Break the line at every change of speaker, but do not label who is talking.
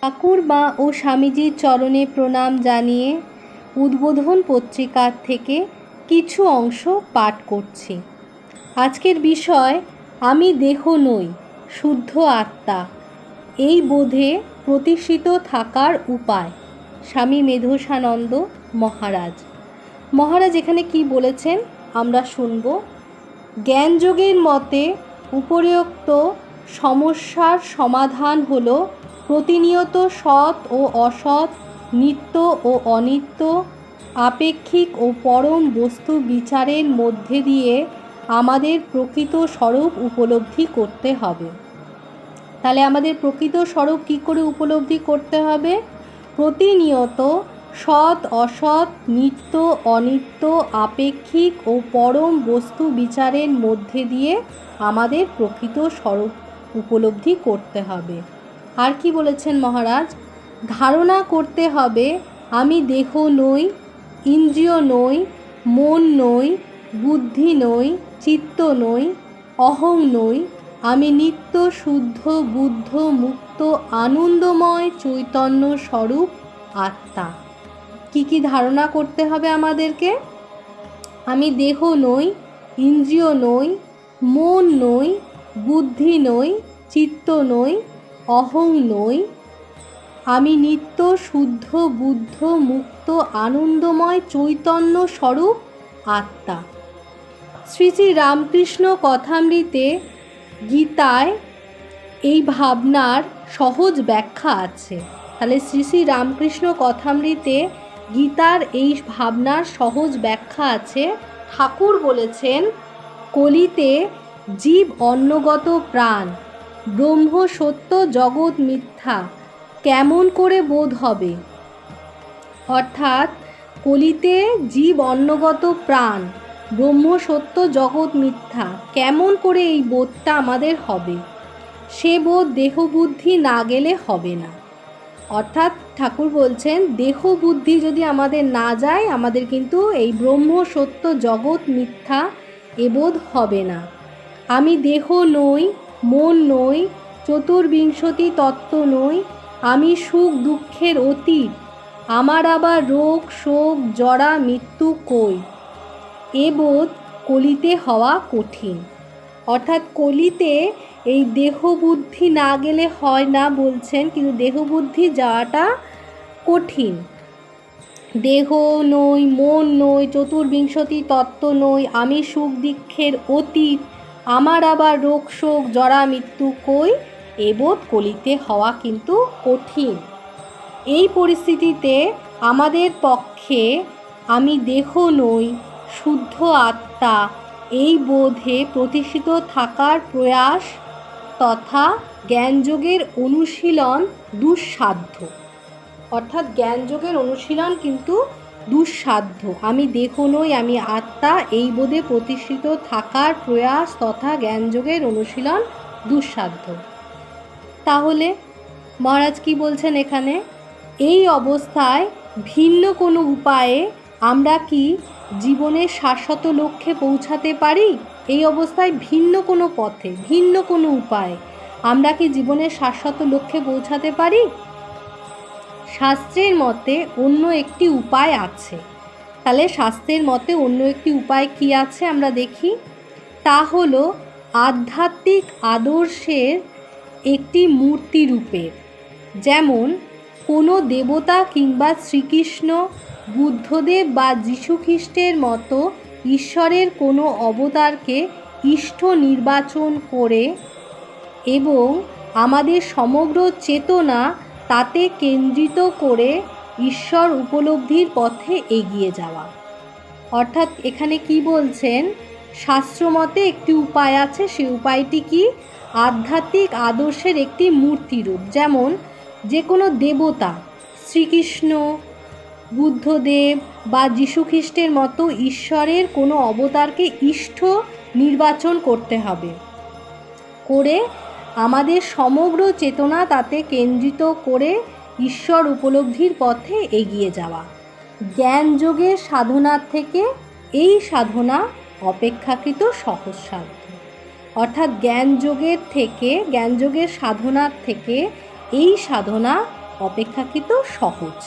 ঠাকুরমা ও স্বামীজির চরণে প্রণাম জানিয়ে উদ্বোধন পত্রিকার থেকে কিছু অংশ পাঠ করছি। আজকের বিষয় আমি দেহ নই, শুদ্ধ আত্মা, এই বোধে প্রতিষ্ঠিত থাকার উপায়। স্বামী মেধোসানন্দ মহারাজ এখানে কি বলেছেন আমরা শুনব। জ্ঞানযোগের মতে উপরিউক্ত সমস্যার সমাধান হল প্রতিনিয়ত সৎ ও অসৎ, নিত্য ও অনিত্য, আপেক্ষিক ও পরম বস্তু বিচারের মধ্যে দিয়ে আমাদের প্রকৃত স্বরূপ উপলব্ধি করতে হবে। তাহলে আমাদের প্রকৃত স্বরূপ কী করে উপলব্ধি করতে হবে? প্রতিনিয়ত সৎ অসৎ, নিত্য অনিত্য, আপেক্ষিক ও পরম বস্তু বিচারের মধ্যে দিয়ে আমাদের প্রকৃত স্বরূপ উপলব্ধি করতে হবে। আর কি বলেছেন মহারাজ? ধারণা করতে হবে আমি দেহ নই, ইন্দ্রিয় নই, মন নই, বুদ্ধি নই, চিত্ত নই, অহং নই, আমি নিত্য শুদ্ধ বুদ্ধ মুক্ত আনন্দময় চৈতন্য স্বরূপ আত্মা। কি ধারণা করতে হবে আমাদেরকে? আমি দেহ নই, ইন্দ্রিয় নই, মন নই, বুদ্ধি নই, চিত্ত নই, অহং নই, আমি নিত্য শুদ্ধ বুদ্ধ মুক্ত আনন্দময় চৈতন্য স্বরূপ আত্মা। শ্রী শ্রী রামকৃষ্ণ কথামৃতে গীতায় এই ভাবনার সহজ ব্যাখ্যা আছে। তাহলে শ্রী শ্রী রামকৃষ্ণ কথামৃতে গীতার এই ভাবনার সহজ ব্যাখ্যা আছে। ঠাকুর বলেছেন, কলিতে জীব অন্নগত প্রাণ, ব্রহ্ম সত্য জগৎ মিথ্যা, কেমন করে বোধ হবে? অর্থাৎ কলিতে জীব অন্নগত প্রাণ, ব্রহ্ম সত্য জগৎ মিথ্যা, কেমন করে এই বোধটা আমাদের হবে? সে বোধ দেহ বুদ্ধি না গেলে হবে না। অর্থাৎ ঠাকুর বলছেন দেহ বুদ্ধি যদি আমাদের না যায়, আমাদের কিন্তু এই ব্রহ্ম সত্য জগৎ মিথ্যা এ বোধ হবে না। আমি দেহ নই, মন নই, চতুর্বিংশতি তত্ত্ব নই, আমি সুখ দুঃখের অতীত, আমার আবার রোগ শোক জরা মৃত্যু কই, এ বোধ কলিতে হওয়া কঠিন। অর্থাৎ কলিতে এই দেহ বুদ্ধি না গেলে হয় না বলছেন, কিন্তু দেহ বুদ্ধি যাওয়াটা কঠিন। দেহ নই, মন নই, চতুর্বিংশতি তত্ত্ব নই, আমি সুখ দুঃখের অতীত, আমার আবার রোগ শোক জরা মৃত্যু কই, এ বোধ কলিতে হওয়া কিন্তু কঠিন। এই পরিস্থিতিতে আমাদের পক্ষে আমি দেহ নই, শুদ্ধ আত্মা, এই বোধে প্রতিষ্ঠিত থাকার প্রয়াস তথা জ্ঞানযোগের অনুশীলন দুঃসাধ্য। অর্থাৎ জ্ঞানযোগের অনুশীলন কিন্তু দুঃসাধ্য। আমি দেহ নই, আমি আত্মা, এই বোধে প্রতিষ্ঠিত থাকার প্রয়াস তথা জ্ঞানযোগের অনুশীলন দুঃসাধ্য। তাহলে মহারাজ কি বলছেন এখানে? এই অবস্থায় ভিন্ন কোনো উপায়ে আমরা কি জীবনের শাশ্বত লক্ষ্যে পৌঁছাতে পারি? এই অবস্থায় ভিন্ন কোনো পথে, ভিন্ন কোনো উপায়ে আমরা কি জীবনের শাশ্বত লক্ষ্যে পৌঁছাতে পারি? শাস্ত্রের মতে অন্য একটি উপায় আছে। তাহলে শাস্ত্রের মতে অন্য একটি উপায় কি আছে আমরা দেখি। তা হলো আধ্যাত্মিক আদর্শের একটি মূর্তি রূপের। যেমন কোনো দেবতা কিংবা শ্রীকৃষ্ণ, বুদ্ধদেব বা যীশুখ্রিস্টের মতো ঈশ্বরের কোনো অবতারকে ইষ্ট নির্বাচন করে এবং আমাদের সমগ্র চেতনা তাতে কেন্দ্রিত করে ঈশ্বর উপলব্ধির পথে এগিয়ে যাওয়া। অর্থাৎ এখানে কি বলছেন? শাস্ত্রমতে একটি উপায় আছে। সেই উপায়টি কি? আধ্যাত্মিক আদর্শের একটি মূর্তি রূপ। যেমন যে কোনো দেবতা, শ্রীকৃষ্ণ, বুদ্ধদেব বা যীশুখ্রিস্টের মতো ঈশ্বরের কোনো অবতারকে ইষ্ট নির্বাচন করতে হবে, করে আমাদের সমগ্র চেতনা তাতে কেন্দ্রিত করে ঈশ্বর উপলব্ধির পথে এগিয়ে যাওয়া। জ্ঞানযোগের সাধনার থেকে এই সাধনা অপেক্ষাকৃত সহজসাধ্য। অর্থাৎ জ্ঞানযোগের সাধনার থেকে এই সাধনা অপেক্ষাকৃত সহজ।